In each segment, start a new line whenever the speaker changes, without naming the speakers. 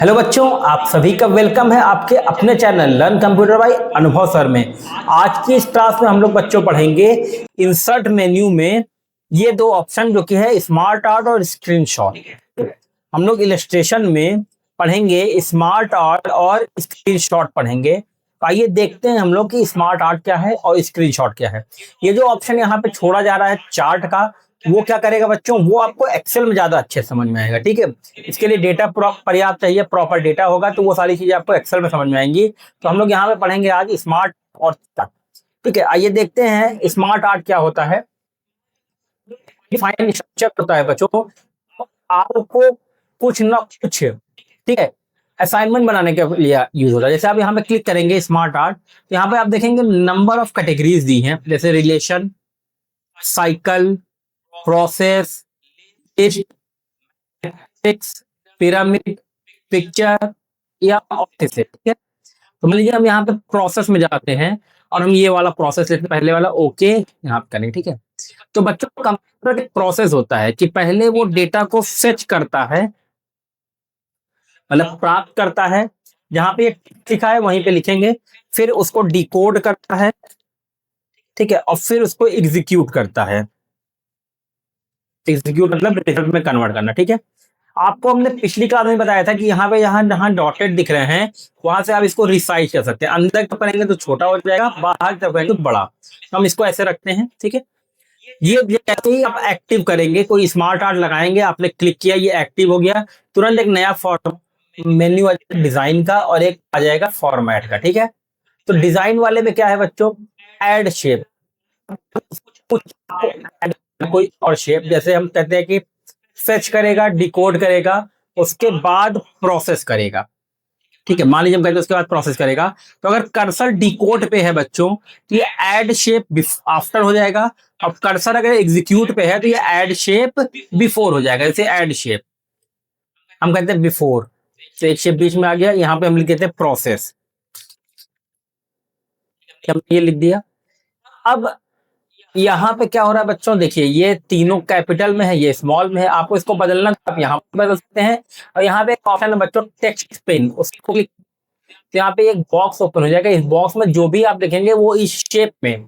Hello बच्चों, आप सभी का वेलकम है आपके अपने चैनल लर्न कंप्यूटर बाय अनुभव सर में। आज की इस क्लास में हम लोग बच्चों पढ़ेंगे इंसर्ट मेन्यू में ये दो ऑप्शन जो कि है स्मार्ट आर्ट और स्क्रीनशॉट। हम लोग इलस्ट्रेशन में पढ़ेंगे स्मार्ट आर्ट और स्क्रीनशॉट पढ़ेंगे। तो आइए देखते हैं हम लोग कि स्मार्ट आर्ट क्या है और स्क्रीनशॉट क्या है। ये जो ऑप्शन यहाँ पे छोड़ा जा रहा है चार्ट का, वो क्या करेगा बच्चों, वो आपको एक्सेल में ज्यादा अच्छे समझ में आएगा। ठीक है, इसके लिए डेटा पर्याप्त चाहिए, प्रॉपर डेटा होगा तो वो सारी चीजें आपको एक्सेल में समझ में आएंगी। तो हम लोग यहाँ पे पढ़ेंगे आज स्मार्ट और चार्ट। ठीक है, आइए देखते हैं स्मार्ट आर्ट क्या होता है। डिफाइन स्ट्रक्चर होता है बच्चों, आपको कुछ ना कुछ, ठीक है, असाइनमेंट बनाने के लिए यूज होता है। जैसे आप यहाँ पे क्लिक करेंगे स्मार्ट आर्ट, तो यहाँ पे आप देखेंगे नंबर ऑफ कैटेगरीज दी हैं, जैसे relation, cycle, process, list, pyramid, picture या ऑफिस है। ठीक है, तो मान लीजिए हम यहाँ पे प्रोसेस में जाते हैं और हम ये वाला प्रोसेस लेते हैं, पहले वाला ओके यहाँ पे करेंगे। ठीक है, तो बच्चों कंप्यूटर एक प्रोसेस होता है कि पहले वो डेटा को फेच करता है, मतलब प्राप्त करता है, जहां पे लिखा है वहीं पे लिखेंगे, फिर उसको डिकोड करता है, ठीक है, और फिर उसको एग्जीक्यूट करता है। एग्जीक्यूट मतलब रिजल्ट में कन्वर्ट करना। ठीक है, आपको हमने पिछली क्लास में बताया था कि यहाँ पे जहाँ डॉटेड दिख रहे हैं वहां से आप इसको रिसाइज कर सकते हैं। अंदर तक करेंगे तो छोटा हो जाएगा, बाहर तक करेंगे तो बड़ा। तो हम इसको ऐसे रखते हैं। ठीक है, ये जैसे ही आप एक्टिव करेंगे, कोई स्मार्ट आर्ट लगाएंगे, आपने क्लिक किया, ये एक्टिव हो गया, तुरंत एक नया फॉर्म मेन्यू आ जाएगा डिजाइन का और एक आ जाएगा फॉर्मेट का। ठीक है, तो डिजाइन वाले में क्या है बच्चों, एड शेप, कुछ कोई और शेप, जैसे हम कहते हैं कि फेच करेगा, डिकोड करेगा, उसके बाद प्रोसेस करेगा। ठीक है, मान लीजिए हम कहते हैं उसके बाद प्रोसेस करेगा, तो अगर कर्सर डिकोड पे है बच्चों तो ये ऐड शेप आफ्टर हो जाएगा। अब कर्सर अगर एग्जीक्यूट पे है तो ये ऐड शेप बिफोर हो जाएगा। जैसे ऐड शेप हम कहते हैं बिफोर, तो एक शेप बीच में आ गया, यहाँ पे हम लिख देते हैं प्रोसेस, हमने ये लिख दिया। अब यहाँ पे क्या हो रहा है बच्चों, देखिए ये तीनों कैपिटल में है, ये स्मॉल में है, आपको इसको बदलना तो आप यहाँ पे बदल सकते हैं। और यहाँ पे एक ऑप्शन है बच्चों टेक्स्ट पेन, उसको क्लिक, तो यहाँ पे एक बॉक्स ओपन हो जाएगा। इस बॉक्स में जो भी आप देखेंगे वो इस शेप में,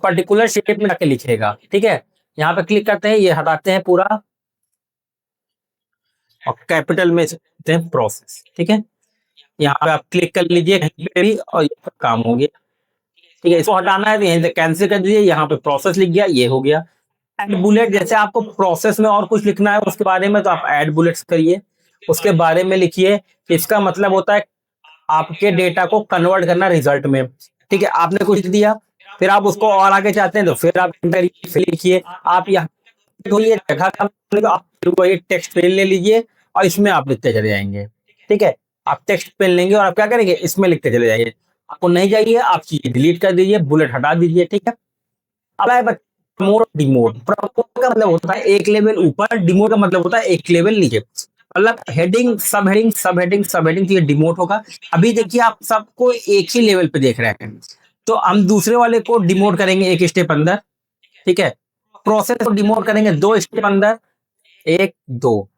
पर्टिकुलर शेप में जाके लिखेगा। ठीक है, यहाँ पे क्लिक करते हैं, ये हटाते हैं पूरा और कैपिटल में लिखते हैं प्रोसेस। ठीक है, यहाँ पे आप क्लिक कर लीजिए कहीं पे भी और ये काम हो गया। ठीक है, इसको हटाना है तो यहीं से कैंसिल कर दीजिए, यहाँ पे प्रोसेस लिख गया, ये हो गया। एड बुलेट, जैसे आपको प्रोसेस में और कुछ लिखना है उसके बारे में तो आप ऐड बुलेट्स करिए, उसके बारे में लिखिए। इसका मतलब होता है आपके डेटा को कन्वर्ट करना रिजल्ट में। ठीक है, आपने कुछ दिया, फिर आप उसको और आगे चाहते हैं तो फिर आप फिर लिखिए। आप यहाँ तो ये जगह का तो आप ये टेक्स्ट पेन ले लीजिए और इसमें आप लिखते चले जाएंगे। ठीक है, आप टेक्स्ट पेन लेंगे और आप क्या करेंगे, इसमें लिखते चले जाइए। आपको नहीं चाहिए आप चीज डिलीट कर दीजिए, बुलेट हटा दीजिए। ठीक है, अब आए प्रमोट डिमोट। प्रमोट का मतलब होता है एक लेवल ऊपर, डिमोट का मतलब होता है एक लेवल नीचे। मतलब हेडिंग, सब हेडिंग, सब हेडिंग, सब हेडिंग, तो ये डिमोट होगा। अभी देखिए आप सबको एक ही लेवल पे देख रहे हैं, तो हम दूसरे वाले को डिमोट करेंगे एक स्टेप अंदर। ठीक है, प्रोसेस को डिमोट करेंगे 2 स्टेप अंदर, 1 2,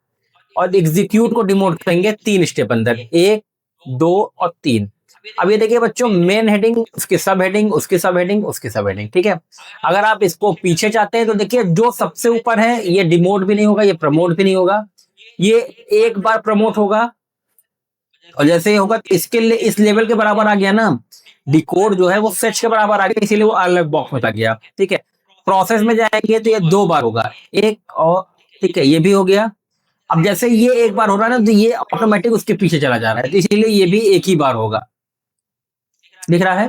और एग्जीक्यूट को डिमोट करेंगे 3 स्टेप अंदर, 1 2 और 3। अब ये देखिए बच्चों, मेन हेडिंग, उसके सब हेडिंग, उसके सब हेडिंग, उसके सब हेडिंग। ठीक है, अगर आप इसको पीछे चाहते हैं तो देखिए जो सबसे ऊपर है ये डिमोट भी नहीं होगा, ये प्रमोट भी नहीं होगा, ये एक बार प्रमोट होगा और जैसे ही होगा तो इसके लिए इस लेवल के बराबर आ गया ना, डिकोड जो है वो फेच के बराबर आ गया, इसीलिए वो अलग बॉक्स में आ गया। ठीक है, प्रोसेस में जाएंगे तो ये 2 बार होगा, एक और, ठीक है, ये भी हो गया। अब जैसे ये एक बार हो रहा है ना तो ये ऑटोमेटिक उसके पीछे चला जा रहा है, तो इसीलिए ये भी एक ही बार होगा। दिख रहा है,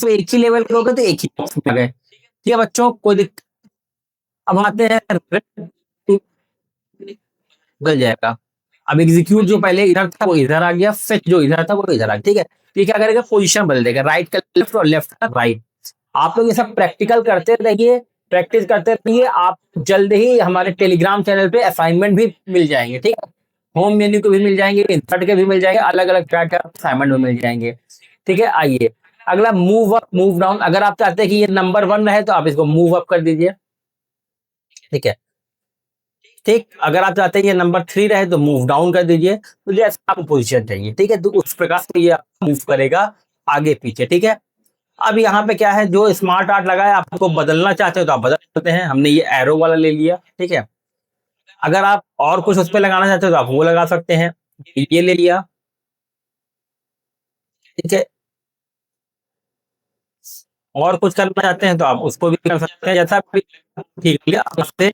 तो एक ही लेवल के हो गए तो एक ही बॉक्स में आ गए। ठीक है बच्चों, कोई दिक्कत। अब आते हैं, गल जाएगा। अब एग्जीक्यूट जो पहले इधर था वो इधर आ गया, फेच जो इधर था वो इधर आ गया। ठीक है, तो ये क्या करेगा, पोजीशन बदल देगा, राइट का लेफ्ट और लेफ्ट का राइट। आप लोग ये सब प्रैक्टिकल करते रहिए, प्रैक्टिस करते रहिए, आप जल्द ही हमारे टेलीग्राम चैनल पे असाइनमेंट भी मिल जाएंगे। ठीक है, होम मेन्यू के भी मिल जाएंगे, इंसर्ट के भी मिल जाएंगे, अलग अलग ट्रैक के असाइनमेंट भी मिल जाएंगे। ठीक है, आइए अगला मूव अप मूव डाउन। अगर आप चाहते हैं कि ये नंबर 1 रहे तो आप इसको मूव अप कर दीजिए। ठीक है, ठीक, अगर आप चाहते हैं ये नंबर 3 रहे तो मूव डाउन कर दीजिए, तो जैसे आपको पोजीशन चाहिए, ठीक है, तो उस प्रकार से ये मूव करेगा आगे पीछे, ठीक है। अब यहाँ पे क्या है, जो स्मार्ट आर्ट लगा है आपको बदलना चाहते हो तो आप बदल सकते हैं, हमने ये एरो वाला ले लिया, ठीक है। अगर आप और कुछ उस पे लगाना चाहते हो तो आप वो लगा सकते हैं, ये ले लिया, ठीक है। और कुछ करना चाहते हैं तो आप उसको भी कर सकते हैं, जैसा भी ठीक लगे आप उससे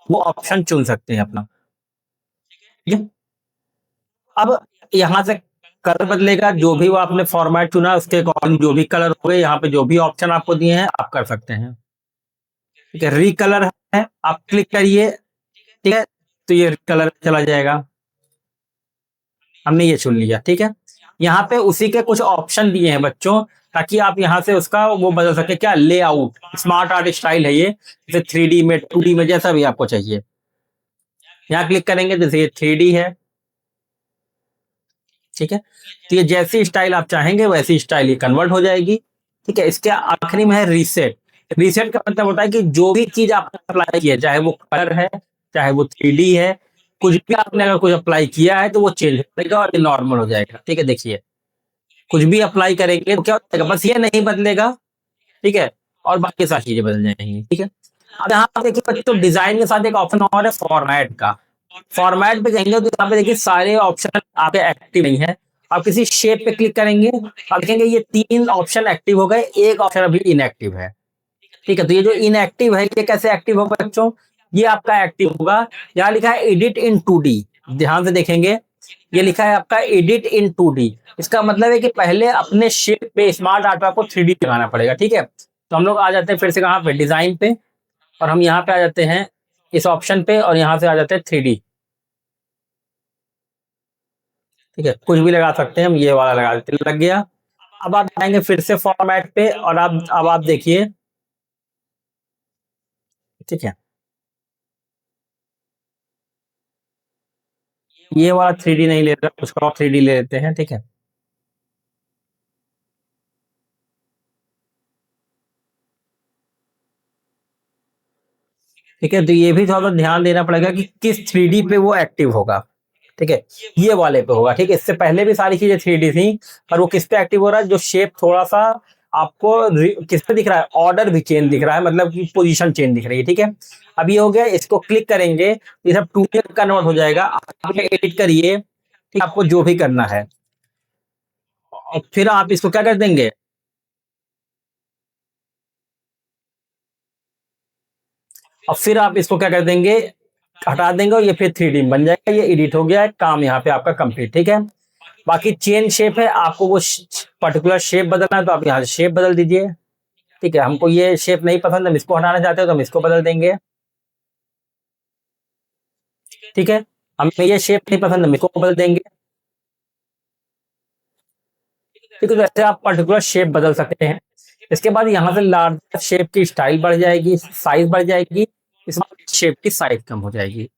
वो ऑप्शन चुन सकते हैं अपना, ठीक है। अब यहाँ से कलर बदलेगा, जो भी वो आपने फॉर्मेट चुना उसके अकॉर्डिंग जो भी कलर हो गए, यहाँ पे जो भी ऑप्शन आपको दिए हैं आप कर सकते हैं, ठीक है। रीकलर है, आप क्लिक करिए, ठीक है, तो ये कलर चला जाएगा, हमने ये चुन लिया, ठीक है। यहाँ पे उसी के कुछ ऑप्शन दिए हैं बच्चों, ताकि आप यहाँ से उसका वो बदल सके, क्या लेआउट, स्मार्ट आर्ट स्टाइल है ये, जैसे 3D में 2D में जैसा भी आपको चाहिए। यहाँ क्लिक करेंगे, जैसे ये 3D है, ठीक है, तो ये जैसी स्टाइल आप चाहेंगे वैसी स्टाइल ये कन्वर्ट हो जाएगी, ठीक है। इसके आखिरी में है रीसेट। रीसेट का मतलब होता है कि जो भी चीज आपने अप्लाई की है, चाहे वो कलर है, चाहे वो 3D है, कुछ भी आपने अगर कुछ अप्लाई किया है तो वो चेंज हो जाएगा और ये नॉर्मल हो जाएगा, ठीक है। देखिए कुछ भी अप्लाई करेंगे तो क्या हो जाएगा, बस ये नहीं बदलेगा, ठीक है, और बाकी सारी चीजें बदल जाएंगी, ठीक है। अब यहाँ पे देखिए तो डिजाइन के साथ एक ऑप्शन और है फॉर्मेट का। फॉर्मेट पे जाएंगे तो यहाँ पे देखिए सारे ऑप्शन आपके एक्टिव नहीं है। आप किसी शेप पे क्लिक करेंगे, आप देखेंगे ये 3 ऑप्शन एक्टिव हो गए, एक ऑप्शन अभी इनएक्टिव है, ठीक है। तो ये जो इनएक्टिव है ये कैसे एक्टिव होगा बच्चों, ये आपका एक्टिव होगा, यहाँ लिखा है एडिट इन 2D, ध्यान से देखेंगे, ये लिखा है आपका एडिट इन 2D। इसका मतलब है कि पहले अपने शेप पे स्मार्ट आर्ट पे आपको 3D लगाना पड़ेगा, ठीक है। तो हम लोग आ जाते हैं फिर से कहाँ पे, डिजाइन पे, और हम यहाँ पे आ जाते हैं इस ऑप्शन पे, और यहाँ से आ जाते हैं 3D, ठीक है। कुछ भी लगा सकते हैं, हम ये वाला लगा देते हैं, लग गया। अब आप जाएंगे फिर से फॉर्मेट पे, और अब आप देखिए, ठीक है, ये वाला 3D नहीं ले रहा, उसका और 3D ले लेते हैं, ठीक है। ठीक है, तो ये भी थोड़ा सा ध्यान देना पड़ेगा कि किस 3D पे वो एक्टिव होगा, ठीक है। ये वाले पे होगा, ठीक है। इससे पहले भी सारी चीजें 3D थी, पर वो किस पे एक्टिव हो रहा है, जो शेप थोड़ा सा आपको किस पे दिख रहा है, ऑर्डर भी चेंज दिख रहा है, मतलब कि पोजीशन चेंज दिख रही है, ठीक है। अब ये हो गया, इसको क्लिक करेंगे ये सब 2D कन्वर्ट हो जाएगा। आप एडिट करिए, ठीक, आपको जो भी करना है, और फिर आप इसको क्या कर देंगे, और फिर आप इसको क्या कर देंगे, हटा देंगे, और ये फिर 3D बन जाएगा। ये एडिट हो गया है, काम यहाँ पे आपका कंप्लीट, ठीक है। बाकी चेन शेप है, आपको वो पर्टिकुलर शेप बदलना है तो आप यहाँ से शेप बदल दीजिए, ठीक है। हमको ये शेप नहीं पसंद, हम इसको हटाना चाहते हो तो हम इसको बदल देंगे, ठीक है। हमें ये शेप नहीं पसंद, हम इसको बदल देंगे, ठीक है। तो ऐसे आप पर्टिकुलर शेप बदल सकते हैं। इसके बाद यहाँ से लार्ज शेप की स्टाइल बढ़ जाएगी, साइज बढ़ जाएगी, इसमें शेप की साइज कम हो जाएगी,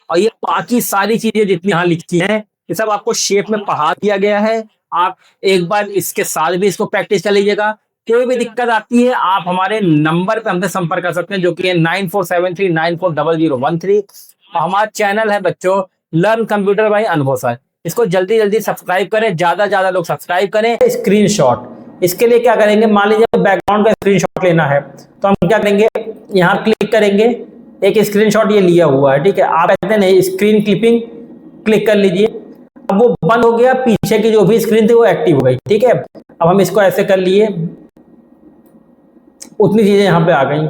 और ये बाकी सारी चीजें जितनी यहाँ लिखी हैं ये सब आपको शेप में पढ़ा दिया गया है। आप एक बार इसके साथ भी इसको प्रैक्टिस कर लीजिएगा। कोई भी दिक्कत आती है आप हमारे नंबर पे हमसे संपर्क कर सकते हैं, जो कि है 9473940013। हमारा चैनल है बच्चों लर्न कंप्यूटर बाय अनुभव सर, इसको जल्दी जल्दी सब्सक्राइब करें, ज्यादा ज्यादा लोग सब्सक्राइब करें। स्क्रीनशॉट, इसके लिए क्या करेंगे, मान लीजिए बैकग्राउंड का स्क्रीनशॉट लेना है तो हम क्या करेंगे, यहाँ क्लिक करेंगे, एक स्क्रीनशॉट ये लिया हुआ है, ठीक है। आप कहते हैं नहीं स्क्रीन क्लिपिंग, क्लिक कर लीजिए। अब वो बंद हो गया, पीछे की जो भी स्क्रीन थी वो एक्टिव हो गई, ठीक है। अब हम इसको ऐसे कर लिए, उतनी चीजें यहाँ पे आ गई,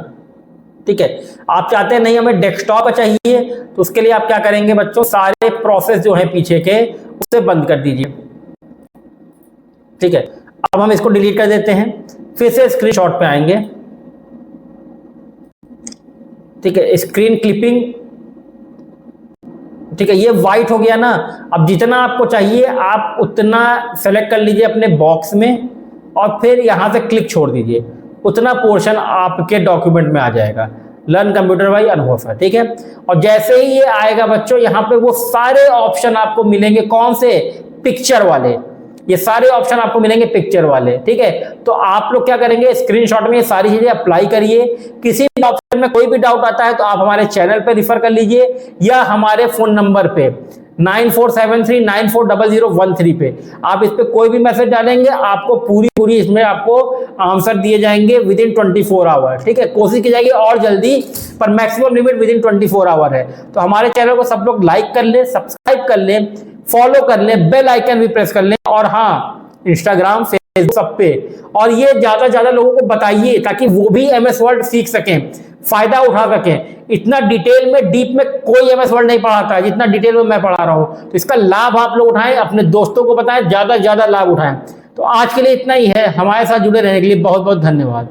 ठीक है। आप चाहते हैं नहीं हमें डेस्कटॉप चाहिए, तो उसके लिए आप क्या करेंगे बच्चों, सारे प्रोसेस जो है पीछे के उसे बंद कर दीजिए, ठीक है। अब हम इसको डिलीट कर देते हैं, फिर से स्क्रीनशॉट पे आएंगे, ठीक है। स्क्रीन क्लिपिंग, ठीक है, ये व्हाइट हो गया ना। अब जितना आपको चाहिए आप उतना सेलेक्ट कर लीजिए अपने बॉक्स में, और फिर यहां से क्लिक छोड़ दीजिए, उतना पोर्शन आपके डॉक्यूमेंट में आ जाएगा, लर्न कंप्यूटर बाय अनुभव सर, ठीक है। और जैसे ही ये आएगा बच्चों, यहाँ पे वो सारे ऑप्शन आपको मिलेंगे, कौन से, पिक्चर वाले, ये सारे ऑप्शन आपको मिलेंगे पिक्चर वाले, ठीक है। तो आप लोग क्या करेंगे, स्क्रीनशॉट में ये सारी चीजें अप्लाई करिए। किसी भी ऑप्शन में कोई भी डाउट आता है तो आप हमारे चैनल पे रिफर कर लीजिए या हमारे फोन नंबर पे 9473940013 पे आप इस पे कोई भी मैसेज डालेंगे, आपको पूरी इसमें आपको आंसर दिए जाएंगे विद इन 24 आवर, ठीक है। कोशिश की जाएगी और जल्दी, पर maximum limit within 24 hour है। तो हमारे चैनल को सब लोग लाइक कर लें, सब्सक्राइब कर लें, फॉलो कर लें, बेल आइकन भी प्रेस कर लें, और हाँ, इंस्टाग्राम, फेसबुक सब पे, और ये ज्यादा ज्यादा लोगों को बताइए ताकि वो भी एमएस वर्ड सीख सकें, फायदा उठा सकें। इतना डिटेल में, डीप में कोई एमएस वर्ड नहीं पढ़ाता है जितना डिटेल में मैं पढ़ा रहा हूं। तो इसका लाभ आप लोग उठाएं, अपने दोस्तों को बताएं, ज्यादा से ज्यादा लाभ उठाएं। तो आज के लिए इतना ही है। हमारे साथ जुड़े रहने के लिए बहुत बहुत धन्यवाद।